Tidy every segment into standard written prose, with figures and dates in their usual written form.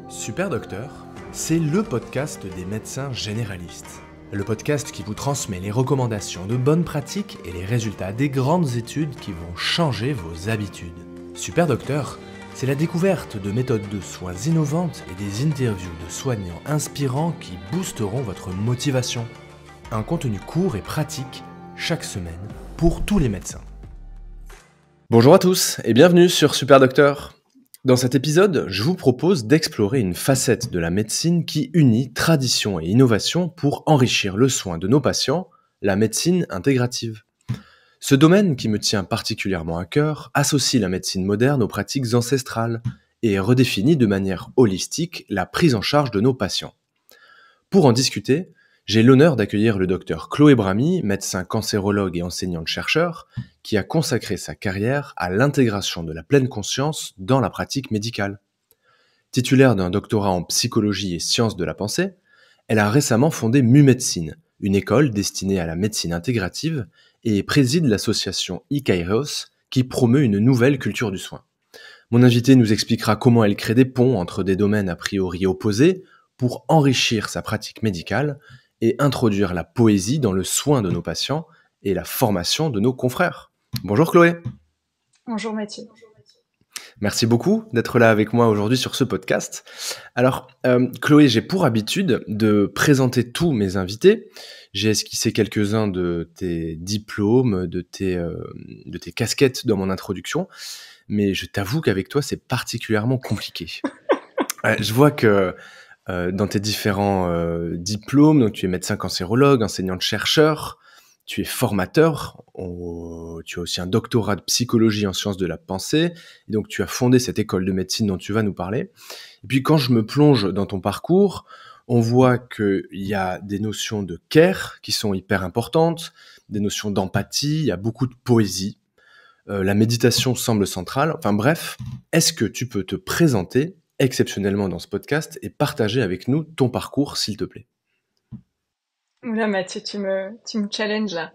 Super Docteur, c'est le podcast des médecins généralistes. Le podcast qui vous transmet les recommandations de bonnes pratiques et les résultats des grandes études qui vont changer vos habitudes. Super Docteur, c'est la découverte de méthodes de soins innovantes et des interviews de soignants inspirants qui boosteront votre motivation. Un contenu court et pratique chaque semaine pour tous les médecins. Bonjour à tous et bienvenue sur Super Docteur. Dans cet épisode, je vous propose d'explorer une facette de la médecine qui unit tradition et innovation pour enrichir le soin de nos patients, la médecine intégrative. Ce domaine qui me tient particulièrement à cœur associe la médecine moderne aux pratiques ancestrales et redéfinit de manière holistique la prise en charge de nos patients. Pour en discuter, j'ai l'honneur d'accueillir le docteur Chloé Bramy, médecin cancérologue et enseignante-chercheur, qui a consacré sa carrière à l'intégration de la pleine conscience dans la pratique médicale. Titulaire d'un doctorat en psychologie et sciences de la pensée, elle a récemment fondé MuMédecine, une école destinée à la médecine intégrative, et préside l'association Ikairos, qui promeut une nouvelle culture du soin. Mon invité nous expliquera comment elle crée des ponts entre des domaines a priori opposés pour enrichir sa pratique médicale et introduire la poésie dans le soin de nos patients et la formation de nos confrères. Bonjour Chloé. Bonjour Mathieu. Merci beaucoup d'être là avec moi aujourd'hui sur ce podcast. Alors Chloé, j'ai pour habitude de présenter tous mes invités. J'ai esquissé quelques-uns de tes diplômes, de tes casquettes dans mon introduction, mais je t'avoue qu'avec toi c'est particulièrement compliqué. Je vois que dans tes différents diplômes, donc tu es médecin cancérologue, enseignante-chercheur, tu es formateur, tu as aussi un doctorat de psychologie en sciences de la pensée, et donc tu as fondé cette école de médecine dont tu vas nous parler. Et puis quand je me plonge dans ton parcours, on voit qu'il y a des notions de care qui sont hyper importantes, des notions d'empathie, il y a beaucoup de poésie, la méditation semble centrale, enfin bref, est-ce que tu peux te présenter exceptionnellement dans ce podcast et partager avec nous ton parcours, s'il te plaît. Oula Mathieu, tu me challenges là.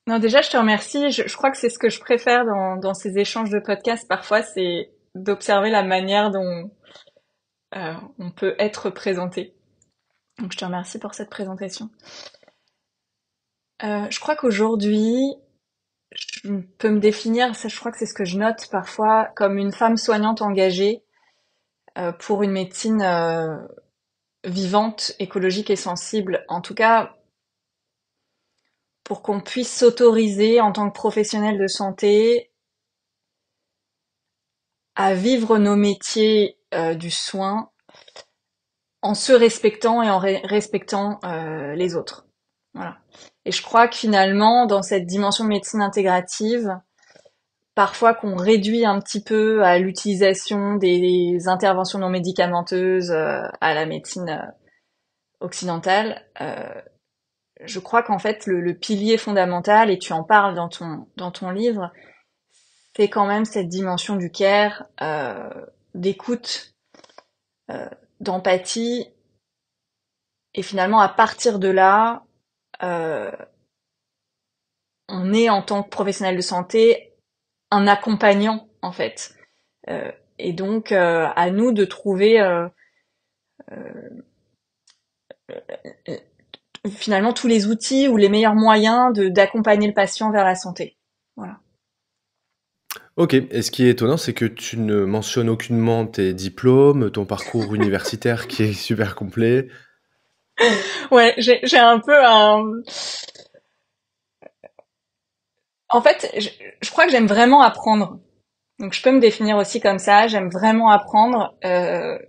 Non, déjà je te remercie. Je crois que c'est ce que je préfère dans ces échanges de podcasts parfois, c'est d'observer la manière dont on peut être présenté. Donc je te remercie pour cette présentation. Je crois qu'aujourd'hui, je peux me définir, ça je crois que c'est ce que je note parfois, comme une femme soignante engagée pour une médecine vivante, écologique et sensible. En tout cas, pour qu'on puisse s'autoriser en tant que professionnel de santé à vivre nos métiers du soin en se respectant et en respectant les autres. Voilà. Et je crois que finalement, dans cette dimension de médecine intégrative, parfois qu'on réduit un petit peu à l'utilisation des interventions non médicamenteuses à la médecine occidentale, je crois qu'en fait le pilier fondamental, et tu en parles dans ton livre, c'est quand même cette dimension du care, d'écoute, d'empathie, et finalement à partir de là, on est en tant que professionnel de santé un accompagnant en fait, et donc à nous de trouver finalement tous les outils ou les meilleurs moyens d'accompagner le patient vers la santé. Voilà. Ok, et ce qui est étonnant, c'est que tu ne mentionnes aucunement tes diplômes, ton parcours universitaire qui est super complet. Ouais, j'ai un peu un... En fait, je crois que j'aime vraiment apprendre. Donc je peux me définir aussi comme ça, j'aime vraiment apprendre.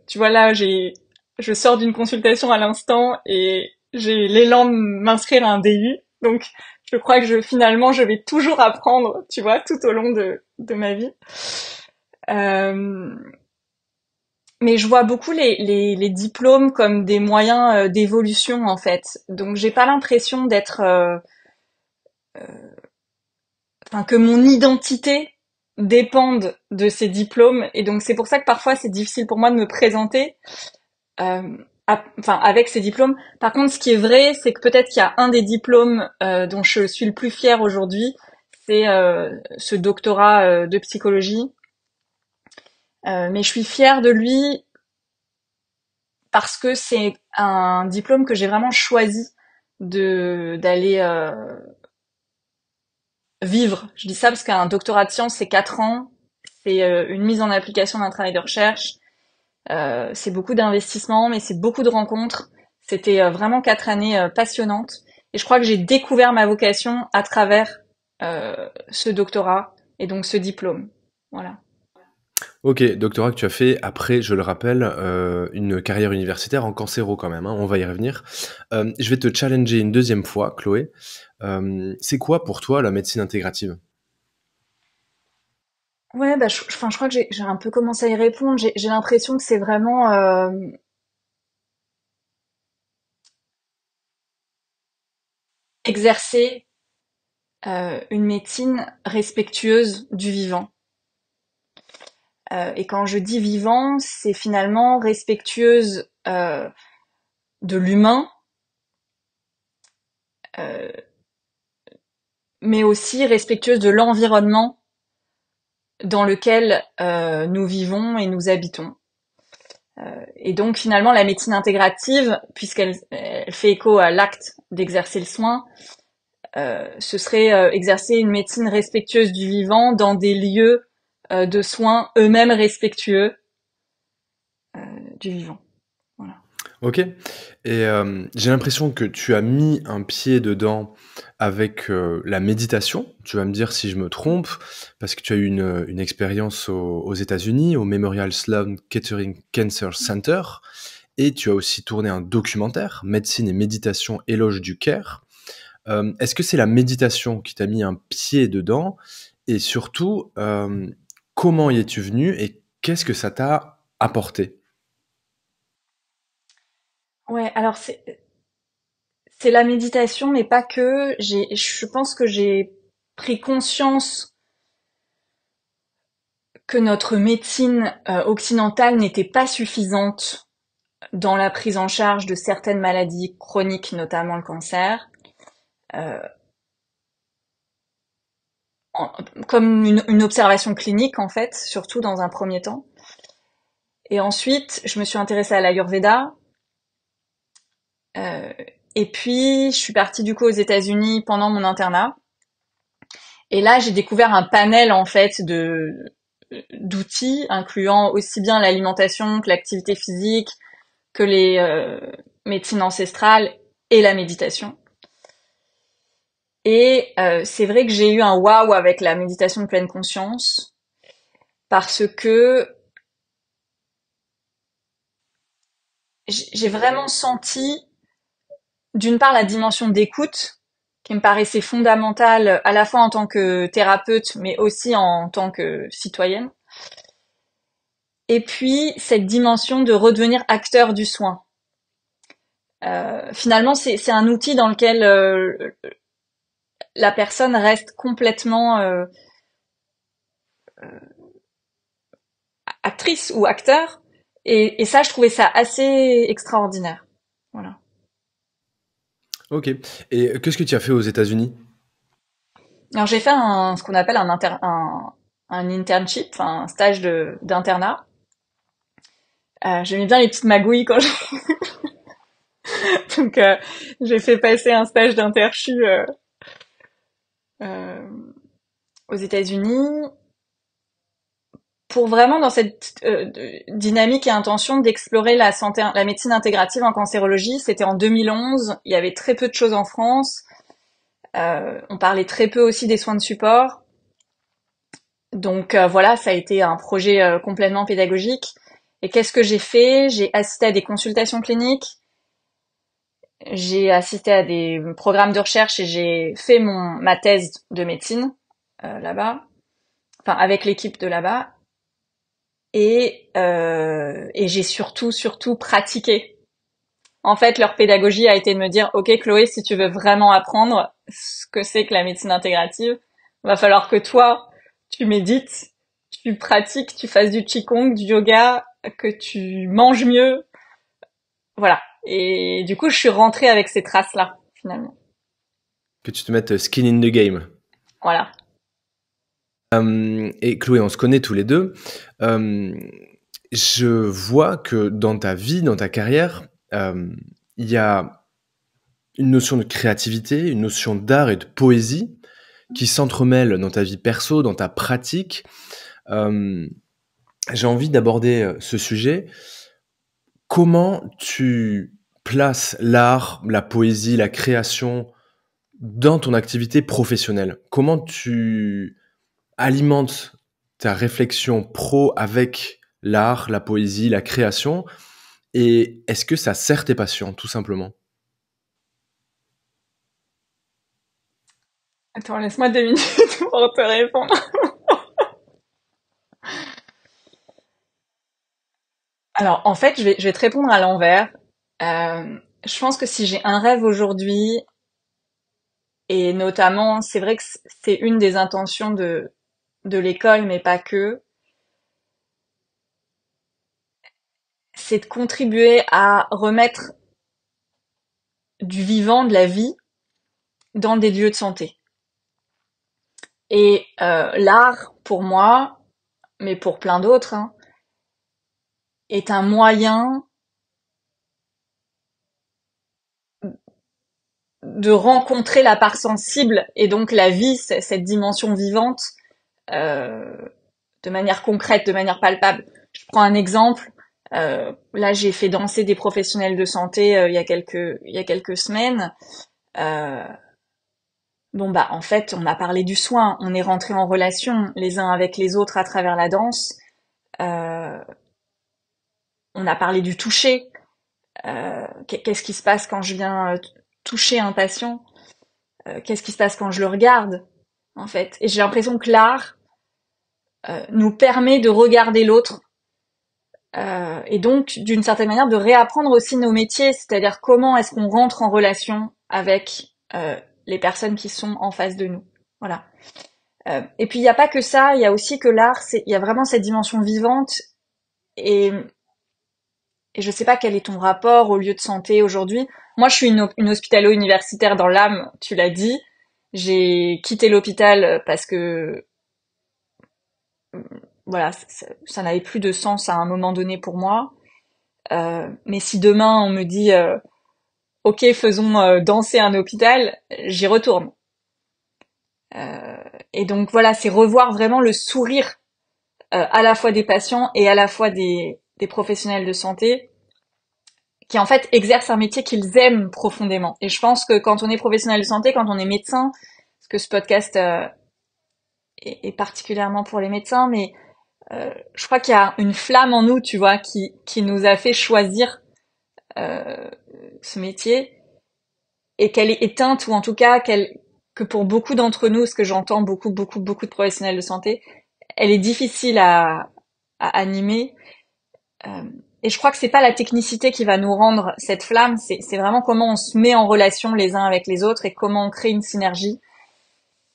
Tu vois là, je sors d'une consultation à l'instant et j'ai l'élan de m'inscrire à un DU. Donc je crois que finalement je vais toujours apprendre, tu vois, tout au long de ma vie. Mais je vois beaucoup les diplômes comme des moyens d'évolution en fait. Donc j'ai pas l'impression d'être, enfin que mon identité dépende de ces diplômes. Et donc c'est pour ça que parfois c'est difficile pour moi de me présenter, enfin avec ces diplômes. Par contre, ce qui est vrai, c'est que peut-être qu'il y a un des diplômes dont je suis le plus fière aujourd'hui, c'est ce doctorat de psychologie. Mais je suis fière de lui parce que c'est un diplôme que j'ai vraiment choisi d'aller vivre. Je dis ça parce qu'un doctorat de sciences, c'est 4 ans, c'est une mise en application d'un travail de recherche, c'est beaucoup d'investissement, mais c'est beaucoup de rencontres. C'était vraiment 4 années passionnantes. Et je crois que j'ai découvert ma vocation à travers ce doctorat et donc ce diplôme. Voilà. Ok, doctorat que tu as fait après, je le rappelle, une carrière universitaire en cancéro quand même, hein, on va y revenir. Je vais te challenger une deuxième fois, Chloé. C'est quoi pour toi la médecine intégrative? Ouais, bah, enfin, je crois que j'ai un peu commencé à y répondre. J'ai l'impression que c'est vraiment exercer une médecine respectueuse du vivant. Et quand je dis vivant, c'est finalement respectueuse de l'humain, euh, mais aussi respectueuse de l'environnement dans lequel nous vivons et nous habitons. Et donc finalement, la médecine intégrative, puisqu'elle fait écho à l'acte d'exercer le soin, ce serait exercer une médecine respectueuse du vivant dans des lieux de soins eux-mêmes respectueux du vivant. Voilà. Ok. Et j'ai l'impression que tu as mis un pied dedans avec la méditation. Tu vas me dire si je me trompe, parce que tu as eu une expérience aux États-Unis, au Memorial Sloan Kettering Cancer Center, et tu as aussi tourné un documentaire, Médecine et méditation, éloge du care. Est-ce que c'est la méditation qui t'a mis un pied dedans? Et surtout, comment y es-tu venu et qu'est-ce que ça t'a apporté? Ouais, alors c'est la méditation, mais pas que. Je pense que j'ai pris conscience que notre médecine occidentale n'était pas suffisante dans la prise en charge de certaines maladies chroniques, notamment le cancer, euh, en- comme une observation clinique en fait, surtout dans un premier temps. Et ensuite, je me suis intéressée à l'Ayurveda. Euh, et puis, je suis partie du coup aux États-Unis pendant mon internat. Et là, j'ai découvert un panel en fait de d'outils incluant aussi bien l'alimentation que l'activité physique, que les médecines ancestrales et la méditation. Et c'est vrai que j'ai eu un waouh avec la méditation de pleine conscience parce que j'ai vraiment senti d'une part la dimension d'écoute qui me paraissait fondamentale à la fois en tant que thérapeute mais aussi en tant que citoyenne. Et puis cette dimension de redevenir acteur du soin. Finalement, c'est un outil dans lequel la personne reste complètement actrice ou acteur. Et ça, je trouvais ça assez extraordinaire. Voilà. Ok. Et qu'est-ce que tu as fait aux États-Unis? Alors j'ai fait ce qu'on appelle un internship, un stage d'internat. J'aimais bien les petites magouilles quand donc j'ai fait passer un stage d'interchu euh, aux États-Unis pour vraiment dans cette dynamique et intention d'explorer la santé, la médecine intégrative en cancérologie. C'était en 2011. Il y avait très peu de choses en France. On parlait très peu aussi des soins de support. Donc voilà, ça a été un projet complètement pédagogique. Et qu'est-ce que j'ai fait? J'ai assisté à des consultations cliniques, j'ai assisté à des programmes de recherche et j'ai fait ma thèse de médecine là-bas, enfin avec l'équipe de là-bas. Et j'ai surtout pratiqué. En fait, leur pédagogie a été de me dire, OK, Chloé, si tu veux vraiment apprendre ce que c'est que la médecine intégrative, va falloir que toi, tu médites, tu pratiques, tu fasses du qigong, du yoga, que tu manges mieux. Voilà. Et du coup, je suis rentrée avec ces traces-là, finalement. Que tu te mettes skin in the game. Voilà. Et Chloé, on se connaît tous les deux. Je vois que dans ta vie, dans ta carrière, il y a une notion de créativité, une notion d'art et de poésie qui s'entremêlent dans ta vie perso, dans ta pratique. J'ai envie d'aborder ce sujet. Comment tu places l'art, la poésie, la création dans ton activité professionnelle? Comment tu alimentes ta réflexion pro avec l'art, la poésie, la création? Et est-ce que ça sert tes passions, tout simplement? Attends, laisse-moi 2 minutes pour te répondre. Alors, en fait, je vais te répondre à l'envers. Je pense que si j'ai un rêve aujourd'hui, et notamment, c'est vrai que c'est une des intentions de l'école, mais pas que, c'est de contribuer à remettre du vivant, de la vie, dans des lieux de santé. Et l'art, pour moi, mais pour plein d'autres, hein, est un moyen de rencontrer la part sensible et donc la vie, cette dimension vivante, euh, de manière concrète, de manière palpable. Je prends un exemple. Là, j'ai fait danser des professionnels de santé il y a quelques semaines. Euh, bon bah en fait, on a parlé du soin, on est rentré en relation les uns avec les autres à travers la danse. Euh, on a parlé du toucher. Qu'est-ce qui se passe quand je viens toucher un patient? Qu'est-ce qui se passe quand je le regarde, en fait? Et j'ai l'impression que l'art nous permet de regarder l'autre et donc, d'une certaine manière, de réapprendre aussi nos métiers, c'est-à-dire comment est-ce qu'on rentre en relation avec les personnes qui sont en face de nous. Voilà. Et puis, il n'y a pas que ça, il y a aussi que l'art, il y a vraiment cette dimension vivante et, et je sais pas quel est ton rapport au lieu de santé aujourd'hui. Moi, je suis une hospitalo-universitaire dans l'âme, tu l'as dit. J'ai quitté l'hôpital parce que voilà, ça n'avait plus de sens à un moment donné pour moi. Mais si demain on me dit OK, faisons danser un hôpital, j'y retourne. Et donc voilà, c'est revoir vraiment le sourire à la fois des patients et à la fois des professionnels de santé qui en fait exercent un métier qu'ils aiment profondément. Et je pense que quand on est professionnel de santé, quand on est médecin, parce que ce podcast est particulièrement pour les médecins, mais je crois qu'il y a une flamme en nous, tu vois, qui nous a fait choisir ce métier et qu'elle est éteinte ou en tout cas que pour beaucoup d'entre nous, ce que j'entends beaucoup de professionnels de santé, elle est difficile à animer. Et je crois que c'est pas la technicité qui va nous rendre cette flamme, c'est vraiment comment on se met en relation les uns avec les autres et comment on crée une synergie.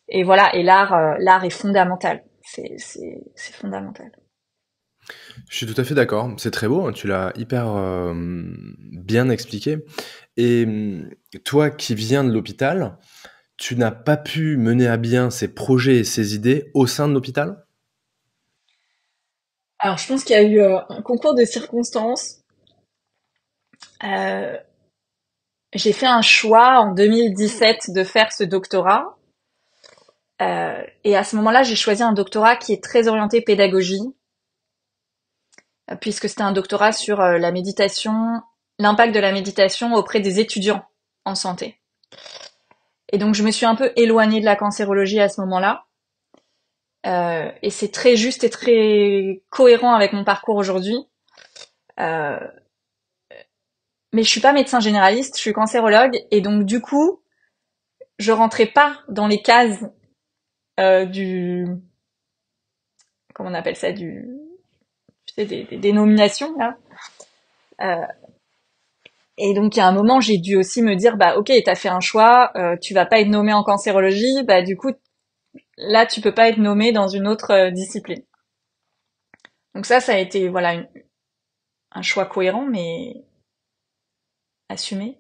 Et voilà, et l'art est fondamental. C'est fondamental. Je suis tout à fait d'accord. C'est très beau, hein, tu l'as hyper bien expliqué. Et toi qui viens de l'hôpital, tu n'as pas pu mener à bien ces projets et ces idées au sein de l'hôpital? Alors, je pense qu'il y a eu un concours de circonstances. Euh, j'ai fait un choix en 2017 de faire ce doctorat. Et à ce moment-là, j'ai choisi un doctorat qui est très orienté pédagogie, puisque c'était un doctorat sur la méditation, l'impact de la méditation auprès des étudiants en santé. Et donc, je me suis un peu éloignée de la cancérologie à ce moment-là. Et c'est très juste et très cohérent avec mon parcours aujourd'hui. Euh, mais je suis pas médecin généraliste, je suis cancérologue, et donc du coup, je rentrais pas dans les cases du, comment on appelle ça, tu sais, des dénominations là. Euh, et donc il y a un moment, j'ai dû aussi me dire, bah ok, t'as fait un choix, tu vas pas être nommé en cancérologie, bah du coup là tu peux pas être nommé dans une autre discipline. Donc ça a été voilà un choix cohérent mais assumé.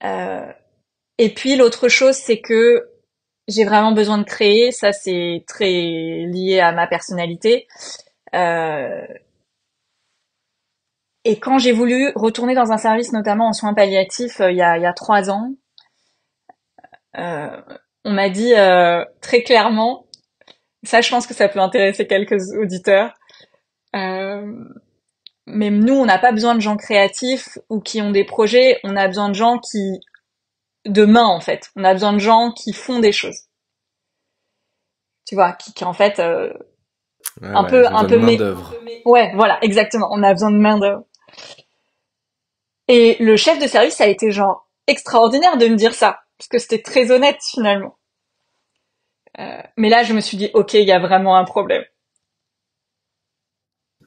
Euh, et puis l'autre chose, c'est que j'ai vraiment besoin de créer. Ça, c'est très lié à ma personnalité. Euh, et quand j'ai voulu retourner dans un service, notamment en soins palliatifs, il y a 3 ans, euh, on m'a dit très clairement, ça, je pense que ça peut intéresser quelques auditeurs. Euh, mais nous, on n'a pas besoin de gens créatifs ou qui ont des projets. On a besoin de gens de main en fait. On a besoin de gens qui font des choses. Tu vois, qui en fait Ouais, ouais, ils ont un besoin de peu main d'œuvre. ouais, voilà, exactement. On a besoin de main d'œuvre. Et le chef de service a été genre extraordinaire de me dire ça, parce que c'était très honnête finalement. Mais là, je me suis dit, ok, il y a vraiment un problème.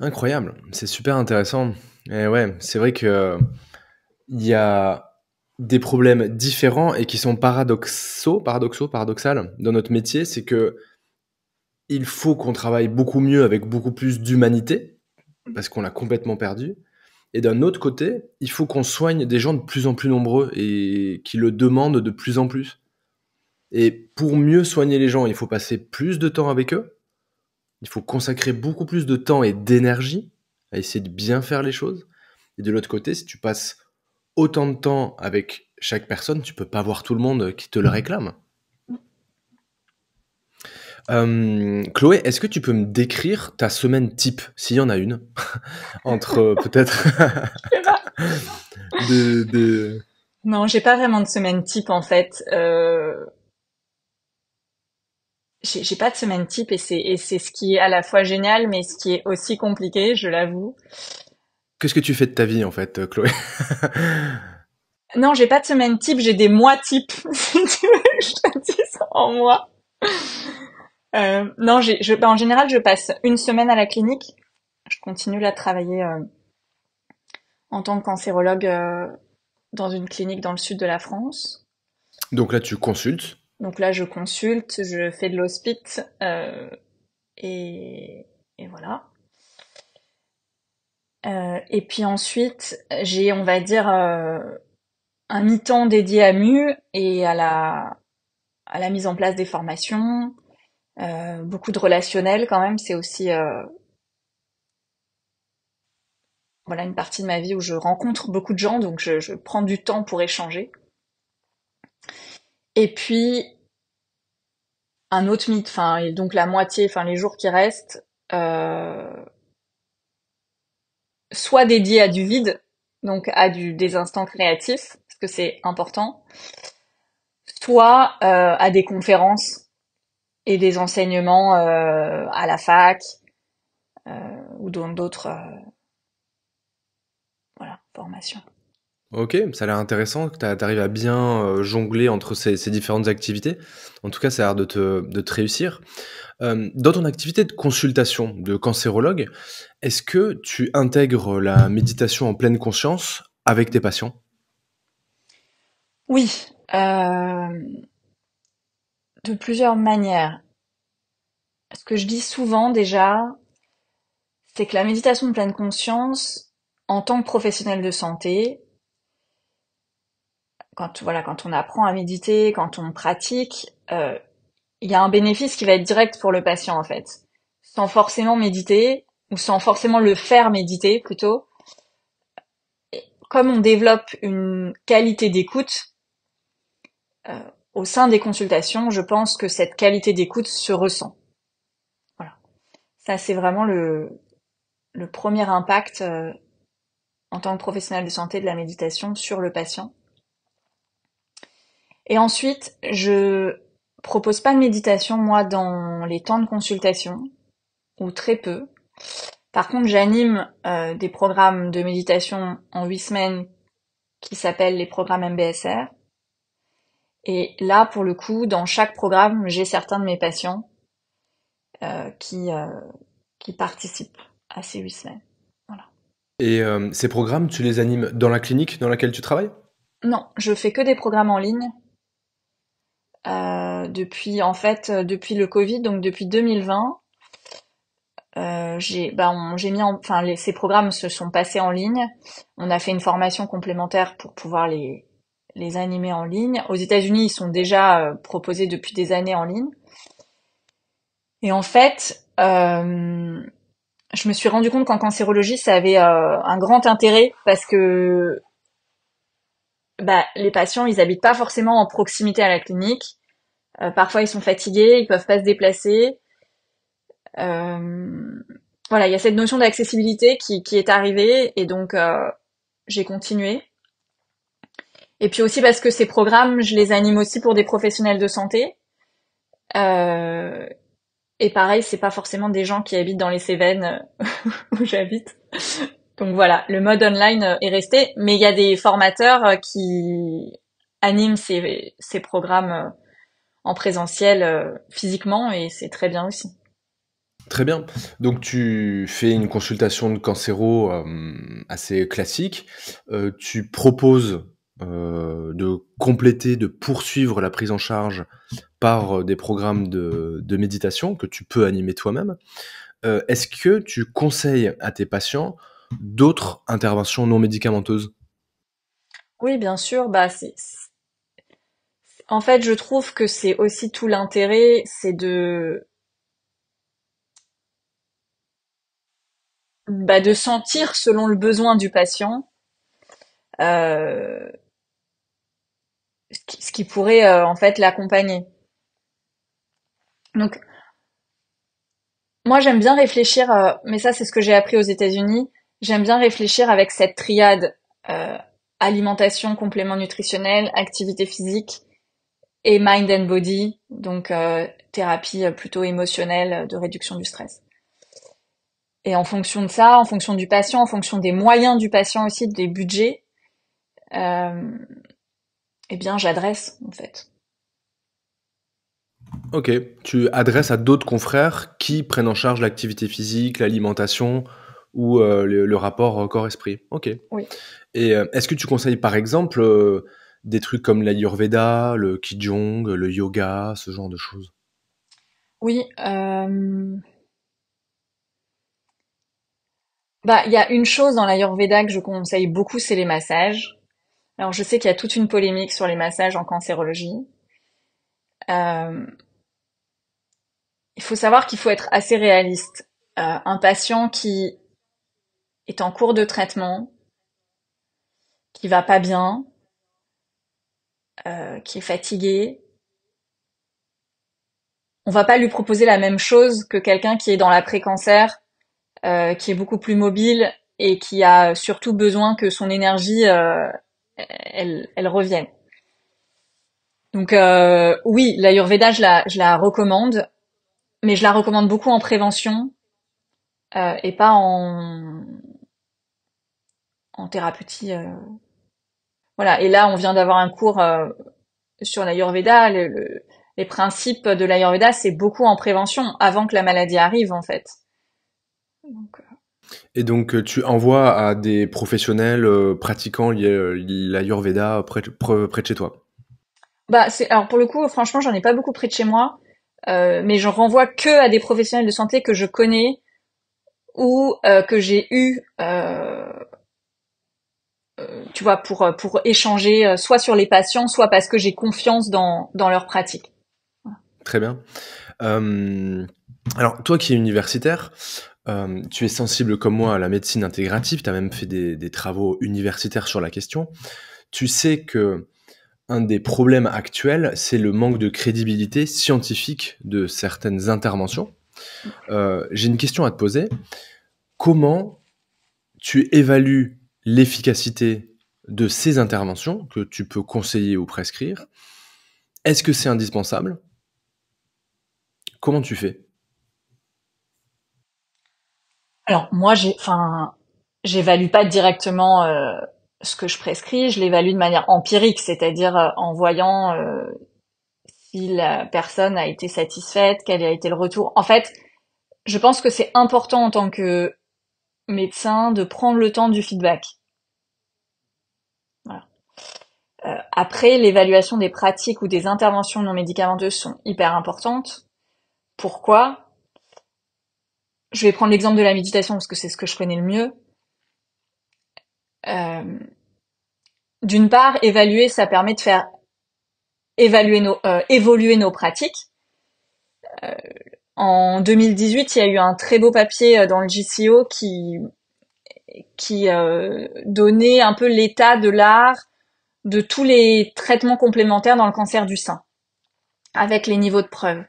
Incroyable, c'est super intéressant. Et ouais, c'est vrai que il y a des problèmes différents et qui sont paradoxales dans notre métier. C'est que il faut qu'on travaille beaucoup mieux avec beaucoup plus d'humanité, parce qu'on l'a complètement perdu. Et d'un autre côté, il faut qu'on soigne des gens de plus en plus nombreux et qui le demandent de plus en plus. Et pour mieux soigner les gens, il faut passer plus de temps avec eux. Il faut consacrer beaucoup plus de temps et d'énergie à essayer de bien faire les choses. Et de l'autre côté, si tu passes autant de temps avec chaque personne, tu peux pas voir tout le monde qui te le réclame. Chloé, est-ce que tu peux me décrire ta semaine type, s'il y en a une, entre peut-être Je sais pas. de... Non, j'ai pas vraiment de semaine type en fait. J'ai pas de semaine type et c'est ce qui est à la fois génial mais ce qui est aussi compliqué, je l'avoue. Qu'est-ce que tu fais de ta vie en fait, Chloé? Non, j'ai pas de semaine type, j'ai des mois types. Si tu veux que je te dise en mois. Non, en général, je passe une semaine à la clinique. Je continue là de travailler en tant que cancérologue dans une clinique dans le sud de la France. Donc là, tu consultes. Donc là, je consulte, je fais de l'hospice et, et voilà. Et puis ensuite, j'ai, on va dire, un mi-temps dédié à MU et à la mise en place des formations, beaucoup de relationnel quand même. C'est aussi voilà une partie de ma vie où je rencontre beaucoup de gens, donc je prends du temps pour échanger. Et puis un autre mythe, enfin et donc la moitié, enfin les jours qui restent, soit dédiés à du vide, donc à des instants créatifs, parce que c'est important, soit à des conférences et des enseignements à la fac ou dans d'autres voilà formations. Ok, ça a l'air intéressant que tu arrives à bien jongler entre ces différentes activités. En tout cas, ça a l'air de te réussir. Dans ton activité de consultation de cancérologue, est-ce que tu intègres la méditation en pleine conscience avec tes patients? Oui, de plusieurs manières. Ce que je dis souvent déjà, c'est que la méditation de pleine conscience, en tant que professionnel de santé, quand on apprend à méditer, quand on pratique, il y a un bénéfice qui va être direct pour le patient en fait, sans forcément méditer ou sans forcément le faire méditer plutôt. Comme on développe une qualité d'écoute euh, au sein des consultations, je pense que cette qualité d'écoute se ressent. Voilà, ça c'est vraiment le premier impact en tant que professionnel de santé de la méditation sur le patient. Et ensuite, je propose pas de méditation, moi, dans les temps de consultation, ou très peu. Par contre, j'anime des programmes de méditation en 8 semaines qui s'appellent les programmes MBSR. Et là, pour le coup, dans chaque programme, j'ai certains de mes patients euh, qui, euh, qui participent à ces 8 semaines. Voilà. Et ces programmes, tu les animes dans la clinique dans laquelle tu travailles? Non, je fais que des programmes en ligne. Depuis en fait depuis le Covid, donc depuis 2020, j'ai mis enfin ces programmes se sont passés en ligne. On a fait une formation complémentaire pour pouvoir les animer en ligne. Aux États-Unis, ils sont déjà proposés depuis des années en ligne. Et en fait, je me suis rendu compte qu'en cancérologie, ça avait un grand intérêt parce que les patients, ils habitent pas forcément en proximité à la clinique. Parfois, ils sont fatigués, ils peuvent pas se déplacer. Euh, voilà, il y a cette notion d'accessibilité qui est arrivée et donc j'ai continué. Et puis aussi parce que ces programmes, je les anime aussi pour des professionnels de santé. Euh, et pareil, c'est pas forcément des gens qui habitent dans les Cévennes où j'habite. Donc voilà, le mode online est resté, mais il y a des formateurs qui animent ces programmes en présentiel physiquement et c'est très bien aussi. Très bien. Donc tu fais une consultation de cancéro assez classique. Tu proposes de compléter, de poursuivre la prise en charge par des programmes de méditation que tu peux animer toi-même. Est-ce que tu conseilles à tes patients d'autres interventions non médicamenteuses? Oui, bien sûr, en fait, je trouve que c'est aussi tout l'intérêt, c'est de sentir selon le besoin du patient euh, ce qui pourrait en fait l'accompagner. Donc moi j'aime bien réfléchir, mais ça c'est ce que j'ai appris aux États-Unis. J'aime bien réfléchir avec cette triade euh, alimentation, complément nutritionnel, activité physique et mind and body, donc thérapie plutôt émotionnelle de réduction du stress. Et en fonction de ça, en fonction du patient, en fonction des moyens du patient aussi, des budgets, euh, eh bien j'adresse en fait. Ok, tu adresses à d'autres confrères qui prennent en charge l'activité physique, l'alimentation ou le rapport corps-esprit. Ok. Oui. Et est-ce que tu conseilles par exemple des trucs comme l'Ayurveda, le Qigong, le yoga, ce genre de choses? Oui, il y a une chose dans l'Ayurveda que je conseille beaucoup, c'est les massages. Alors je sais qu'il y a toute une polémique sur les massages en cancérologie. Euh, il faut savoir qu'il faut être assez réaliste. Un patient qui est en cours de traitement, qui va pas bien, qui est fatigué, on va pas lui proposer la même chose que quelqu'un qui est dans l'après-cancer, qui est beaucoup plus mobile et qui a surtout besoin que son énergie elle revienne. Donc oui, l'Ayurveda, je la recommande, mais je la recommande beaucoup en prévention et pas en thérapeutie. Voilà. Et là, on vient d'avoir un cours sur l'Ayurveda. Les principes de l'Ayurveda, c'est beaucoup en prévention, avant que la maladie arrive, en fait. Donc, Et donc tu envoies à des professionnels pratiquant l'Ayurveda près de chez toi. alors pour le coup, franchement, j'en ai pas beaucoup près de chez moi, mais je renvoie que à des professionnels de santé que je connais ou que j'ai eu tu vois, pour échanger, soit sur les patients, soit parce que j'ai confiance dans leur pratique. Très bien. Alors toi qui es universitaire, tu es sensible comme moi à la médecine intégrative, tu as même fait des travaux universitaires sur la question. Tu sais que un des problèmes actuels, c'est le manque de crédibilité scientifique de certaines interventions. J'ai une question à te poser. Comment tu évalues l'efficacité de ces interventions que tu peux conseiller ou prescrire? Est-ce que c'est indispensable? Comment tu fais? Alors moi, j'évalue pas directement ce que je prescris, je l'évalue de manière empirique, c'est-à-dire en voyant si la personne a été satisfaite, quel a été le retour. En fait, je pense que c'est important en tant que médecin de prendre le temps du feedback. Voilà. Après, l'évaluation des pratiques ou des interventions non médicamenteuses sont hyper importantes. Pourquoi? Je vais prendre l'exemple de la méditation parce que c'est ce que je connais le mieux. Euh, d'une part, évaluer, ça permet de faire évoluer nos pratiques. En 2018, il y a eu un très beau papier dans le JCO qui donnait un peu l'état de l'art de tous les traitements complémentaires dans le cancer du sein, avec les niveaux de preuve.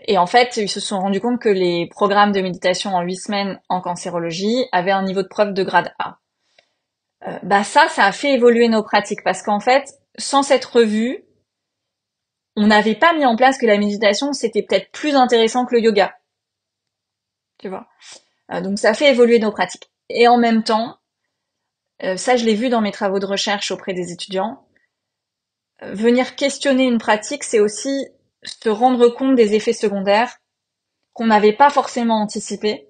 Et en fait, ils se sont rendus compte que les programmes de méditation en 8 semaines en cancérologie avaient un niveau de preuve de grade A. Ça a fait évoluer nos pratiques parce qu'en fait, sans cette revue, on n'avait pas mis en place que la méditation, c'était peut-être plus intéressant que le yoga. Tu vois. Donc ça fait évoluer nos pratiques. Et en même temps, ça je l'ai vu dans mes travaux de recherche auprès des étudiants, venir questionner une pratique, c'est aussi se rendre compte des effets secondaires qu'on n'avait pas forcément anticipés.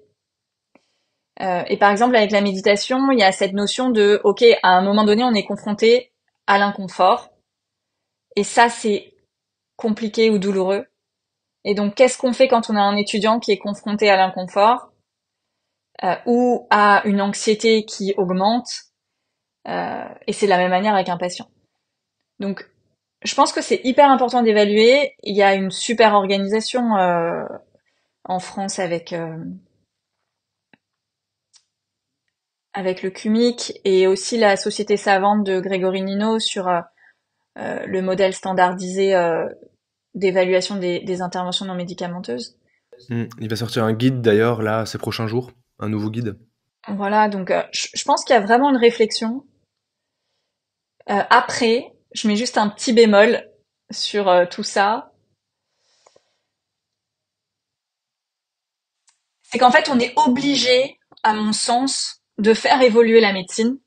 Et par exemple, avec la méditation, il y a cette notion de, ok, à un moment donné, on est confronté à l'inconfort. Et ça, c'est compliqué ou douloureux. Et donc, qu'est-ce qu'on fait quand on a un étudiant qui est confronté à l'inconfort ou à une anxiété qui augmente et c'est de la même manière avec un patient. Donc, je pense que c'est hyper important d'évaluer. Il y a une super organisation en France avec le CUMIC et aussi la Société savante de Grégory Nino sur le modèle standardisé d'évaluation des interventions non médicamenteuses. Il va sortir un guide d'ailleurs là ces prochains jours, un nouveau guide. Voilà, donc je pense qu'il y a vraiment une réflexion. Après, je mets juste un petit bémol sur tout ça. C'est qu'en fait, on est obligé, à mon sens, de faire évoluer la médecine,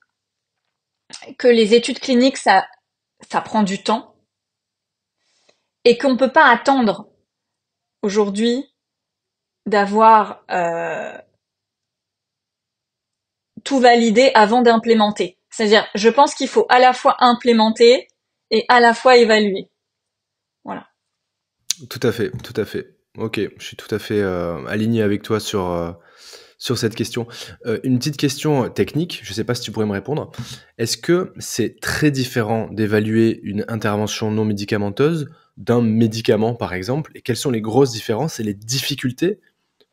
que les études cliniques, ça prend du temps, et qu'on peut pas attendre aujourd'hui d'avoir tout validé avant d'implémenter. C'est-à-dire, je pense qu'il faut à la fois implémenter et à la fois évaluer. Voilà. Tout à fait, tout à fait. Ok, je suis tout à fait aligné avec toi sur cette question. Une petite question technique, je ne sais pas si tu pourrais me répondre. Est-ce que c'est très différent d'évaluer une intervention non médicamenteuse d'un médicament, par exemple? Et quelles sont les grosses différences et les difficultés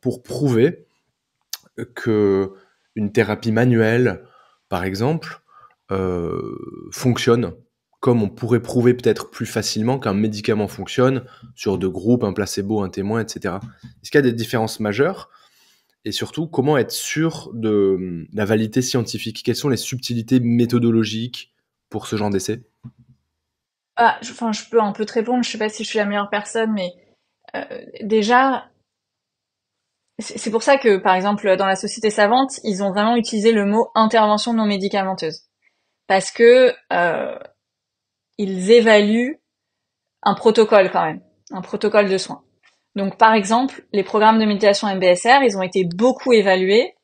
pour prouver que une thérapie manuelle, par exemple, fonctionne comme on pourrait prouver peut-être plus facilement qu'un médicament fonctionne sur deux groupes, un placebo, un témoin, etc. Est-ce qu'il y a des différences majeures? Et surtout, comment être sûr de la validité scientifique? Quelles sont les subtilités méthodologiques pour ce genre d'essai? Je peux un peu te répondre, je sais pas si je suis la meilleure personne, mais déjà, c'est pour ça que, par exemple, dans la Société savante, ils ont vraiment utilisé le mot intervention non médicamenteuse. Parce que ils évaluent un protocole quand même, un protocole de soins. Donc, par exemple, les programmes de méditation MBSR, ils ont été beaucoup évalués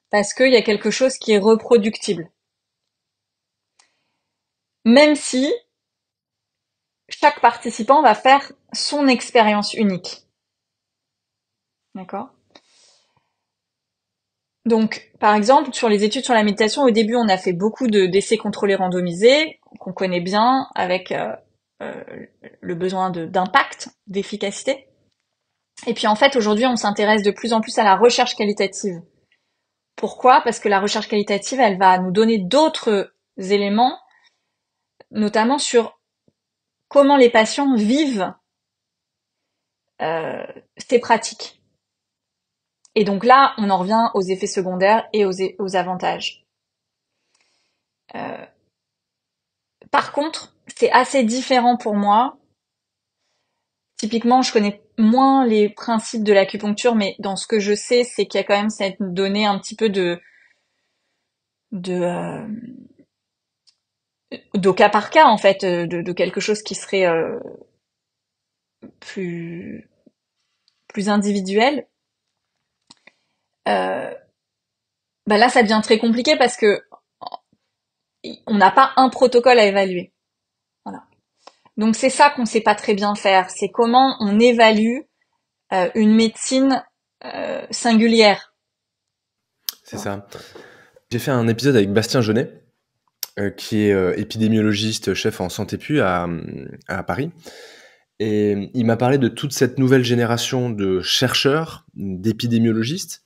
parce qu'il y a quelque chose qui est reproductible. Même si chaque participant va faire son expérience unique. D'accord? Donc, par exemple, sur les études sur la méditation, au début, on a fait beaucoup d'essais contrôlés randomisés, qu'on connaît bien, avec euh, le besoin d'impact, d'efficacité. Et puis en fait, aujourd'hui, on s'intéresse de plus en plus à la recherche qualitative. Pourquoi? Parce que la recherche qualitative, elle va nous donner d'autres éléments, notamment sur comment les patients vivent ces pratiques. Et donc là, on en revient aux effets secondaires et aux avantages. Par contre, c'est assez différent pour moi. Typiquement, je connais moins les principes de l'acupuncture, mais dans ce que je sais, c'est qu'il y a quand même cette donnée un petit peu de d'au cas par cas en fait, de quelque chose qui serait plus individuel. Euh, Là, ça devient très compliqué parce que on n'a pas un protocole à évaluer. Voilà. Donc c'est ça qu'on sait pas très bien faire, c'est comment on évalue une médecine singulière. C'est ça. J'ai fait un épisode avec Bastien Genet, qui est épidémiologiste, chef en santé pu à Paris. Et il m'a parlé de toute cette nouvelle génération de chercheurs, d'épidémiologistes,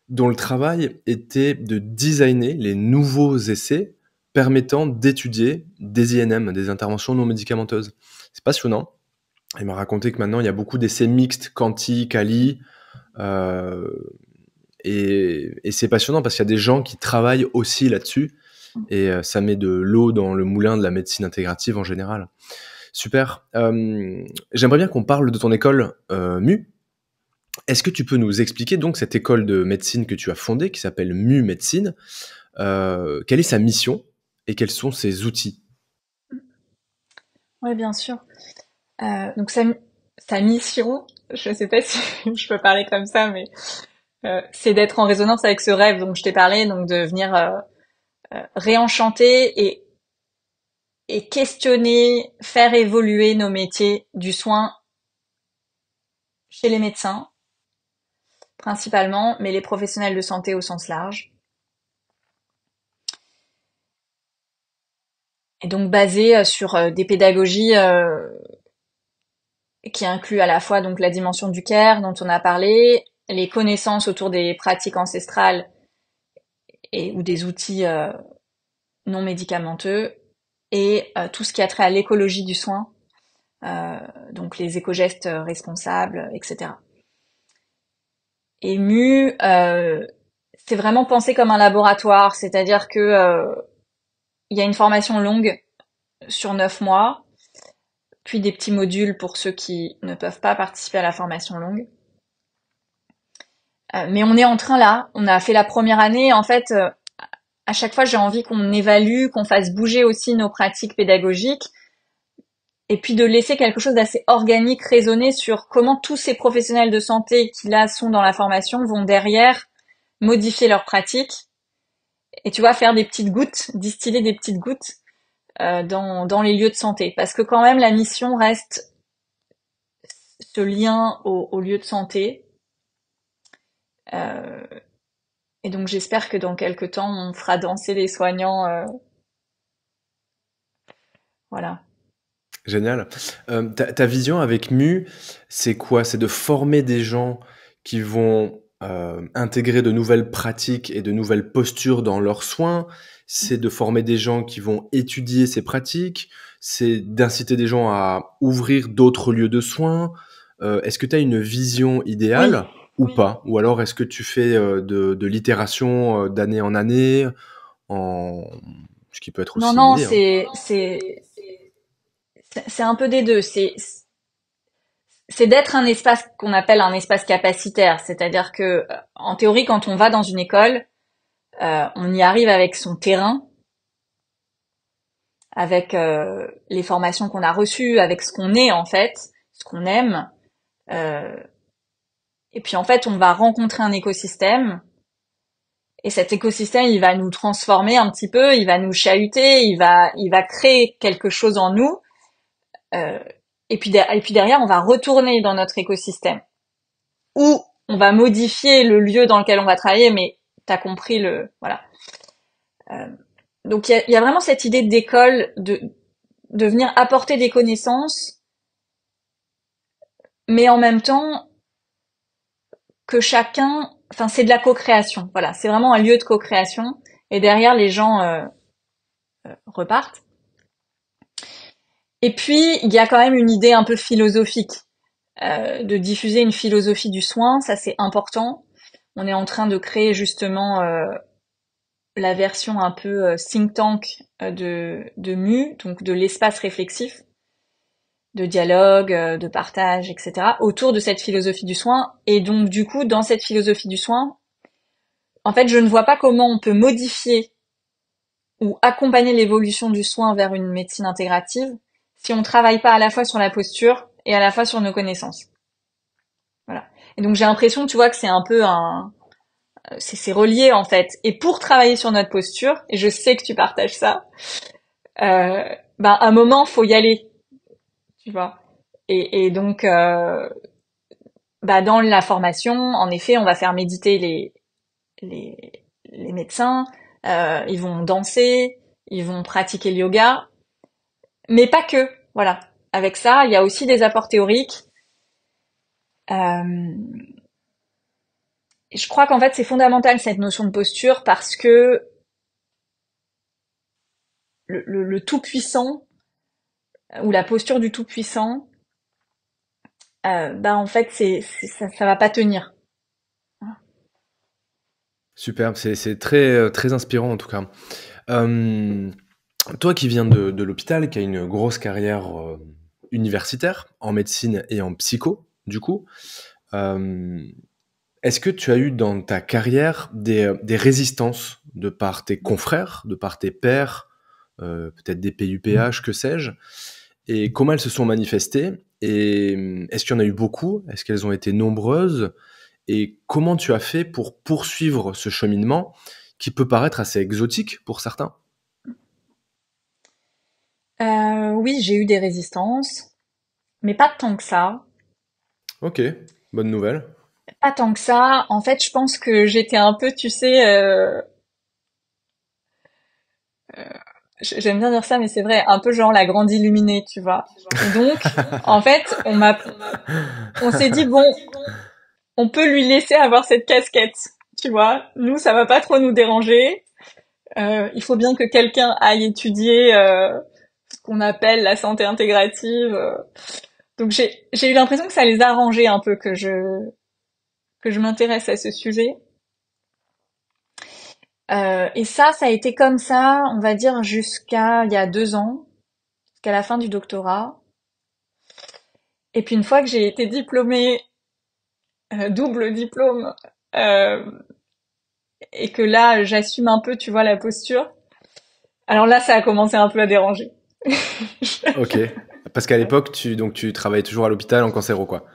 dont le travail était de designer les nouveaux essais permettant d'étudier des INM, des interventions non médicamenteuses. C'est passionnant. Il m'a raconté que maintenant, il y a beaucoup d'essais mixtes, quanti, quali, euh, et c'est passionnant parce qu'il y a des gens qui travaillent aussi là-dessus, et ça met de l'eau dans le moulin de la médecine intégrative en général. Super. J'aimerais bien qu'on parle de ton école MU. Est-ce que tu peux nous expliquer donc cette école de médecine que tu as fondée, qui s'appelle MU Médecine, quelle est sa mission et quels sont ses outils? Oui, bien sûr. Donc sa mission, je sais pas si je peux parler comme ça, mais c'est d'être en résonance avec ce rêve dont je t'ai parlé, donc de venir réenchanter et questionner, faire évoluer nos métiers du soin chez les médecins principalement, mais les professionnels de santé au sens large. Et donc basé sur des pédagogies qui incluent à la fois donc la dimension du care dont on a parlé, les connaissances autour des pratiques ancestrales et ou des outils non médicamenteux, et tout ce qui a trait à l'écologie du soin, donc les éco-gestes responsables, etc. Et MU, c'est vraiment pensé comme un laboratoire, c'est-à-dire que il y a une formation longue sur 9 mois, puis des petits modules pour ceux qui ne peuvent pas participer à la formation longue. Mais on est en train là, on a fait la première année, en fait, à chaque fois j'ai envie qu'on évalue, qu'on fasse bouger aussi nos pratiques pédagogiques, et puis de laisser quelque chose d'assez organique résonner sur comment tous ces professionnels de santé qui là sont dans la formation vont derrière modifier leurs pratiques, et tu vois, faire des petites gouttes, distiller des petites gouttes dans les lieux de santé. Parce que quand même la mission reste ce lien au lieu de santé. Euh, et donc j'espère que dans quelques temps on fera danser les soignants. Voilà. Génial. Ta vision avec MU, c'est quoi? C'est de former des gens qui vont intégrer de nouvelles pratiques et de nouvelles postures dans leurs soins. C'est de former des gens qui vont étudier ces pratiques. C'est d'inciter des gens à ouvrir d'autres lieux de soins. Est-ce que tu as une vision Oui. idéale ou pas? Ou alors est-ce que tu fais de l'itération d'année en année, en... ce qui peut être Non, aussi une non, idée, hein. c'est un peu des deux. C'est d'être un espace qu'on appelle un espace capacitaire, c'est-à-dire que en théorie, quand on va dans une école, on y arrive avec son terrain, avec les formations qu'on a reçues, avec ce qu'on est en fait, ce qu'on aime. Euh, et puis en fait, on va rencontrer un écosystème. Et cet écosystème, il va nous transformer un petit peu, il va nous chahuter, il va créer quelque chose en nous. Euh, et puis derrière, on va retourner dans notre écosystème. Ou on va modifier le lieu dans lequel on va travailler, mais t'as compris le, voilà. Euh, donc il y a vraiment cette idée d'école, de venir apporter des connaissances, mais en même temps que chacun, enfin c'est de la co-création, voilà, c'est vraiment un lieu de co-création. Et derrière, les gens repartent. Et puis il y a quand même une idée un peu philosophique, de diffuser une philosophie du soin, ça c'est important. On est en train de créer justement la version un peu think tank de MU, donc de l'espace réflexif, de dialogue, de partage, etc., autour de cette philosophie du soin. Et donc du coup, dans cette philosophie du soin, en fait, je ne vois pas comment on peut modifier ou accompagner l'évolution du soin vers une médecine intégrative si on ne travaille pas à la fois sur la posture et à la fois sur nos connaissances. Voilà. Et donc j'ai l'impression, tu vois, que c'est un peu c'est relié en fait. Et pour travailler sur notre posture, et je sais que tu partages ça, ben à un moment faut y aller, tu vois. Et donc bah dans la formation, en effet, on va faire méditer les médecins, ils vont danser, ils vont pratiquer le yoga, mais pas que. Voilà. Avec ça, il y a aussi des apports théoriques. Euh, et je crois qu'en fait, c'est fondamental cette notion de posture parce que le tout-puissant ou la posture du tout-puissant, bah en fait, ça va pas tenir. Superbe, c'est très, très inspirant en tout cas. Hem, Toi qui viens de l'hôpital, qui a une grosse carrière, universitaire en médecine et en psycho, du coup, hem, est-ce que tu as eu dans ta carrière des résistances de par tes confrères, de par tes pairs, peut-être des PUPH, que sais-je? Et comment elles se sont manifestées? Et est-ce qu'il y en a eu beaucoup? Est-ce qu'elles ont été nombreuses? Et comment tu as fait pour poursuivre ce cheminement qui peut paraître assez exotique pour certains? Oui, j'ai eu des résistances, mais pas tant que ça. Ok, bonne nouvelle. Pas tant que ça. En fait, je pense que j'étais un peu, tu sais, j'aime bien dire ça, mais c'est vrai, un peu genre la grande illuminée, tu vois. Et donc, en fait, on s'est dit bon, on peut lui laisser avoir cette casquette, tu vois. Nous, ça va pas trop nous déranger. Il faut bien que quelqu'un aille étudier ce qu'on appelle la santé intégrative. Donc j'ai eu l'impression que ça les arrangeait un peu que je m'intéresse à ce sujet. Et ça a été comme ça, on va dire jusqu'à il y a 2 ans, jusqu'à la fin du doctorat. Et puis une fois que j'ai été diplômée, double diplôme, euh, et que là j'assume un peu, tu vois, la posture. Alors là, ça a commencé un peu à déranger. Ok. Parce qu'à l'époque, tu travaillais toujours à l'hôpital en cancéro, quoi.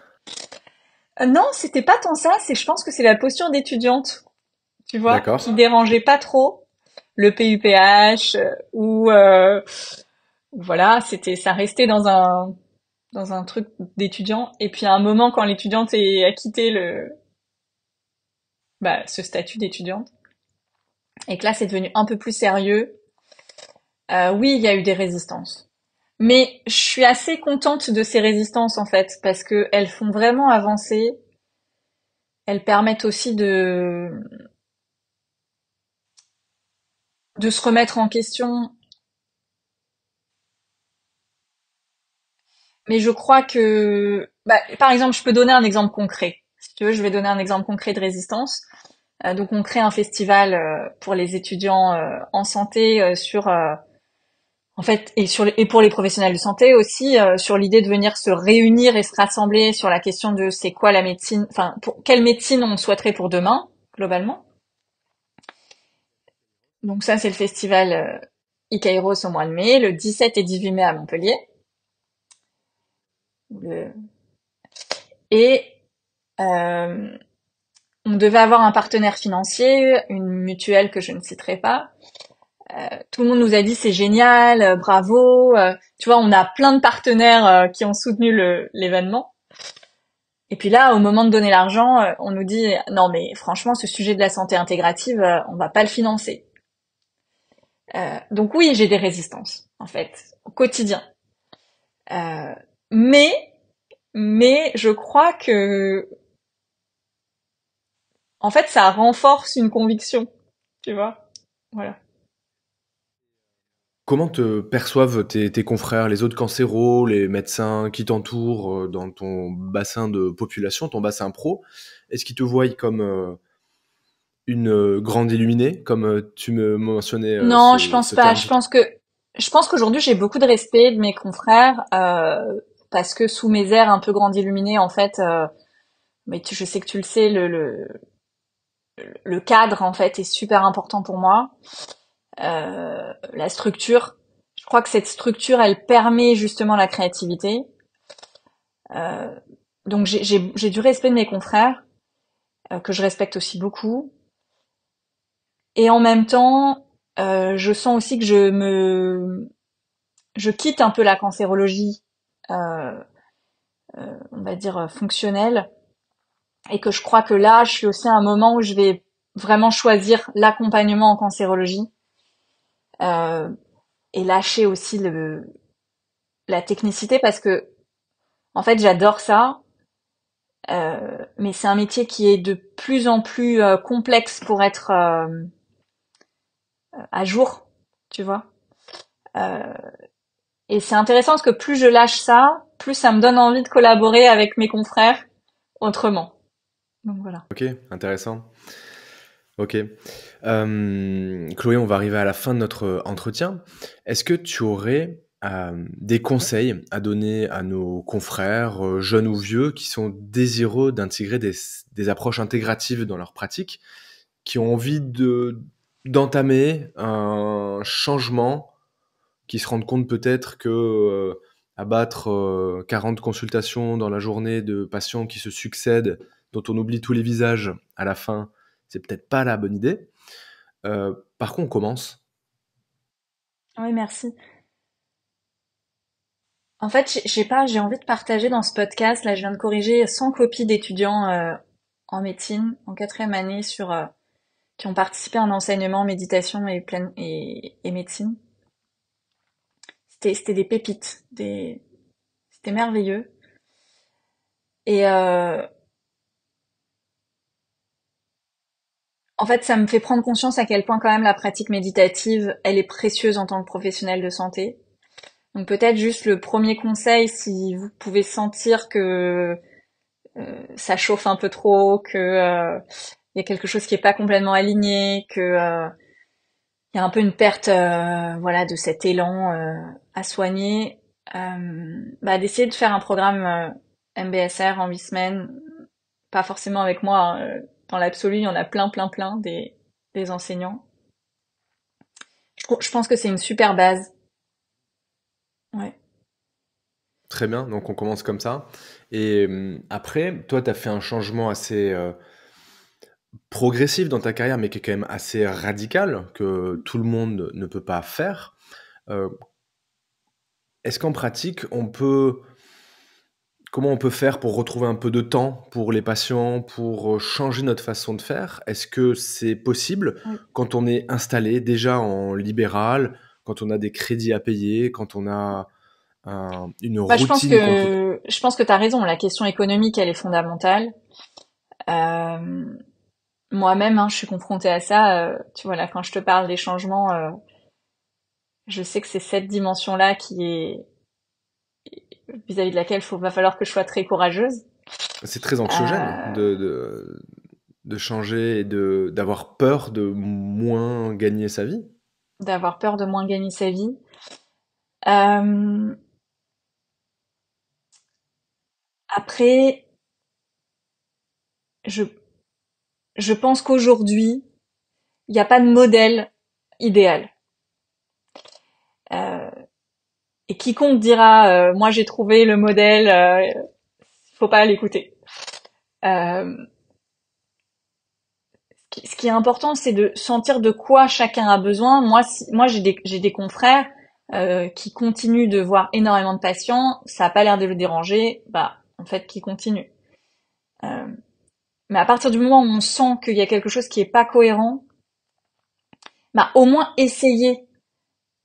Non, c'était pas tant ça. Je pense que c'est la posture d'étudiante, tu vois, D'accord. qui dérangeait pas trop le PUPH ou voilà, ça restait dans un truc d'étudiant. Et puis à un moment, quand l'étudiante a quitté ce statut d'étudiante, et que là c'est devenu un peu plus sérieux, oui, il y a eu des résistances. Mais je suis assez contente de ces résistances en fait, parce que elles font vraiment avancer. Elles permettent aussi de se remettre en question. Mais je crois que, par exemple, je peux donner un exemple concret. Si tu veux, je vais donner un exemple concret de résistance. Donc, on crée un festival pour les étudiants en santé en fait, et pour les professionnels de santé aussi, sur l'idée de venir se réunir et se rassembler sur la question de c'est quoi la médecine, enfin, pour quelle médecine on souhaiterait pour demain, globalement. Donc ça, c'est le festival Ikairos au mois de mai, le 17 et 18 mai à Montpellier. Le- Et euh, on devait avoir un partenaire financier, une mutuelle que je ne citerai pas. Tout le monde nous a dit c'est génial, bravo. Tu vois, on a plein de partenaires qui ont soutenu l'événement. Et puis là, au moment de donner l'argent, on nous dit non mais franchement, ce sujet de la santé intégrative, on va pas le financer. Donc oui, j'ai des résistances en fait au quotidien. Euh, mais je crois que en fait, ça renforce une conviction, tu vois. Voilà. Comment te perçoivent tes confrères, les autres cancéros, les médecins qui t'entourent dans ton bassin de population, ton bassin pro? Est-ce qu'ils te voient comme une grande illuminée, comme tu me mentionnais Non, je pense ce pas. terme Je pense qu'aujourd'hui j'ai beaucoup de respect de mes confrères parce que sous mes airs un peu grand illuminés, en fait, je sais que tu le sais, le cadre en fait est super important pour moi. La structure, je crois que cette structure, elle permet justement la créativité. Euh, donc j'ai du respect de mes confrères que je respecte aussi beaucoup. Et en même temps, je sens aussi que je quitte un peu la cancérologie, euh, on va dire fonctionnelle, et que je crois que là, je suis aussi à un moment où je vais vraiment choisir l'accompagnement en cancérologie, euh, et lâcher aussi la technicité parce que en fait j'adore ça, mais c'est un métier qui est de plus en plus complexe pour être à jour, tu vois. Euh, et c'est intéressant parce que plus je lâche ça, plus ça me donne envie de collaborer avec mes confrères autrement. Donc voilà. Ok, intéressant. Ok. Chloé, on va arriver à la fin de notre entretien. Est-ce que tu aurais des conseils à donner à nos confrères, jeunes ou vieux, qui sont désireux d'intégrer des approches intégratives dans leur pratique, qui ont envie d'entamer un changement, qui se rendent compte peut-être que abattre 40 consultations dans la journée de patients qui se succèdent, dont on oublie tous les visages à la fin, c'est peut-être pas la bonne idée. Par contre, on commence. Oui, merci. En fait, j'ai envie de partager dans ce podcast. Là, je viens de corriger 100 copies d'étudiants en médecine en quatrième année qui ont participé à un enseignement méditation et médecine. C'était des pépites, c'était merveilleux. Et en fait, ça me fait prendre conscience à quel point quand même la pratique méditative, elle est précieuse en tant que professionnel de santé. Donc peut-être juste le premier conseil, si vous pouvez sentir que ça chauffe un peu trop, que il y a quelque chose qui est pas complètement aligné, que il y a un peu une perte voilà de cet élan à soigner, bah d'essayer de faire un programme MBSR en 8 semaines, pas forcément avec moi, hein, dans l'absolu, il y en a plein des enseignants. Je pense que c'est une super base. Ouais. Très bien, donc on commence comme ça. Et après, toi, tu as fait un changement assez progressif dans ta carrière, mais qui est quand même assez radical, que tout le monde ne peut pas faire. Euh, Est-ce qu'en pratique, comment on peut faire pour retrouver un peu de temps pour les patients, pour changer notre façon de faire? Est-ce que c'est possible Oui. quand on est installé déjà en libéral, quand on a des crédits à payer, quand on a une Bah, routine qu'on peut... je pense que t'as raison. La question économique, elle est fondamentale. Euh, Moi-même, hein, je suis confrontée à ça. Tu vois là, quand je te parle des changements, je sais que c'est cette dimension-là qui est vis-à-vis de laquelle va falloir que je sois très courageuse. C'est très anxiogène Euh, de changer et d'avoir peur de moins gagner sa vie. D'avoir peur de moins gagner sa vie. Euh, Après, je, je pense qu'aujourd'hui, il n'y a pas de modèle idéal. Euh, et quiconque dira, moi j'ai trouvé le modèle, faut pas l'écouter. Euh, ce qui est important, c'est de sentir de quoi chacun a besoin. Moi j'ai des confrères qui continuent de voir énormément de patients, ça a pas l'air de le déranger, bah en fait qui continuent. Euh, mais à partir du moment où on sent qu'il y a quelque chose qui est pas cohérent, bah au moins essayer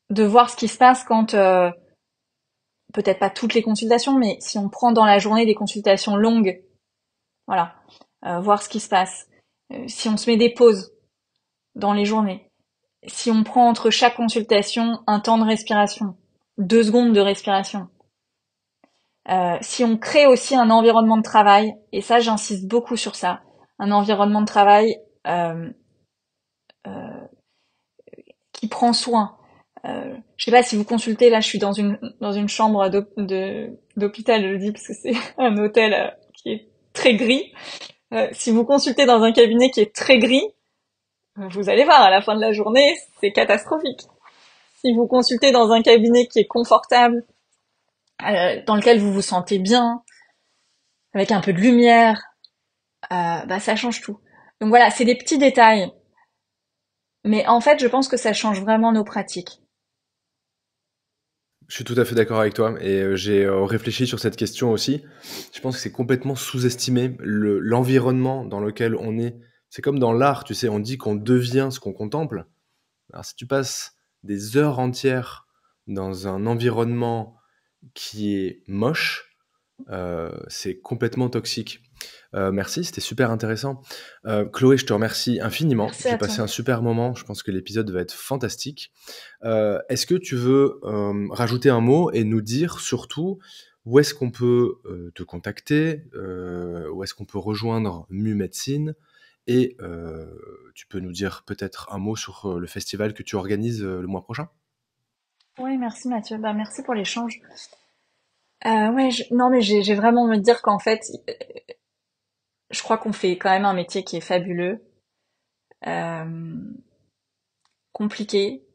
de voir ce qui se passe quand peut-être pas toutes les consultations, mais si on prend dans la journée des consultations longues, voilà, voir ce qui se passe. Si on se met des pauses dans les journées, si on prend entre chaque consultation un temps de respiration, 2 secondes de respiration, si on crée aussi un environnement de travail, et ça j'insiste beaucoup sur ça, un environnement de travail euh, euh, qui prend soin. Je sais pas si vous consultez, là je suis dans une chambre d'hôpital, je le dis parce que c'est un hôtel qui est très gris. Si vous consultez dans un cabinet qui est très gris, vous allez voir, à la fin de la journée, c'est catastrophique. Si vous consultez dans un cabinet qui est confortable, dans lequel vous vous sentez bien, avec un peu de lumière, bah ça change tout. Donc voilà, c'est des petits détails. Mais en fait, je pense que ça change vraiment nos pratiques. Je suis tout à fait d'accord avec toi et j'ai réfléchi sur cette question aussi. Je pense que c'est complètement sous-estimé l'environnement dans lequel on est. C'est comme dans l'art, tu sais, on dit qu'on devient ce qu'on contemple. Alors si tu passes des heures entières dans un environnement qui est moche, c'est complètement toxique. Merci, c'était super intéressant. Chloé, je te remercie infiniment. Merci J'ai à toi. passé un super moment. Je pense que l'épisode va être fantastique. Est-ce que tu veux rajouter un mot et nous dire surtout où est-ce qu'on peut te contacter, où est-ce qu'on peut rejoindre Mu Médecine et tu peux nous dire peut-être un mot sur le festival que tu organises le mois prochain? Oui, merci Mathieu. Bah, merci pour l'échange. Ouais, non mais j'ai vraiment envie de dire qu'en fait, je crois qu'on fait quand même un métier qui est fabuleux, euh, compliqué,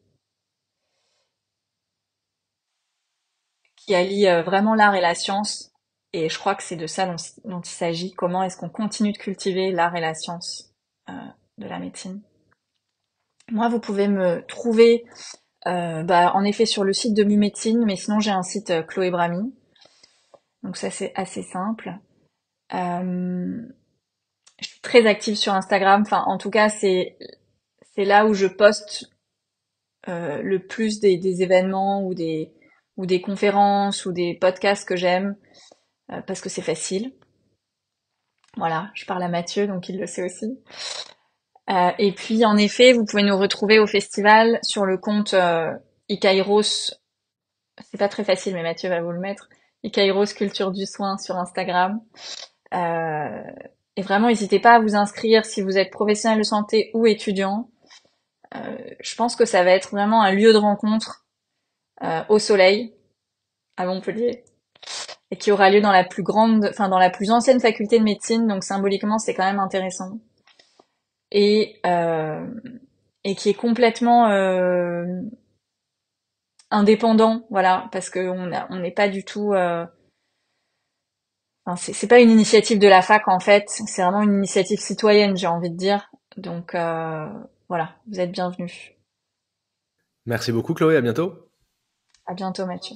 qui allie vraiment l'art et la science. Et je crois que c'est de ça dont il s'agit. Comment est-ce qu'on continue de cultiver l'art et la science euh, de la médecine? Moi, vous pouvez me trouver, en effet, sur le site de MuMédecine, mais sinon j'ai un site Chloé Brami. Donc ça, c'est assez simple. Euh, je suis très active sur Instagram. Enfin, en tout cas, c'est là où je poste le plus des événements ou des conférences ou des podcasts que j'aime parce que c'est facile. Voilà, je parle à Mathieu, donc il le sait aussi. Et puis, en effet, vous pouvez nous retrouver au festival sur le compte Ikairos. C'est pas très facile, mais Mathieu va vous le mettre. Ikairos Culture du Soin sur Instagram. Euh, et vraiment, n'hésitez pas à vous inscrire si vous êtes professionnel de santé ou étudiant. Je pense que ça va être vraiment un lieu de rencontre au soleil, à Montpellier, et qui aura lieu dans la plus grande, enfin dans la plus ancienne faculté de médecine, donc symboliquement c'est quand même intéressant. Et, euh, et qui est complètement indépendant, voilà, parce que on n'est pas du tout. Enfin, c'est pas une initiative de la fac en fait, c'est vraiment une initiative citoyenne, j'ai envie de dire. Donc voilà, vous êtes bienvenus. Merci beaucoup, Chloé. À bientôt. À bientôt, Mathieu.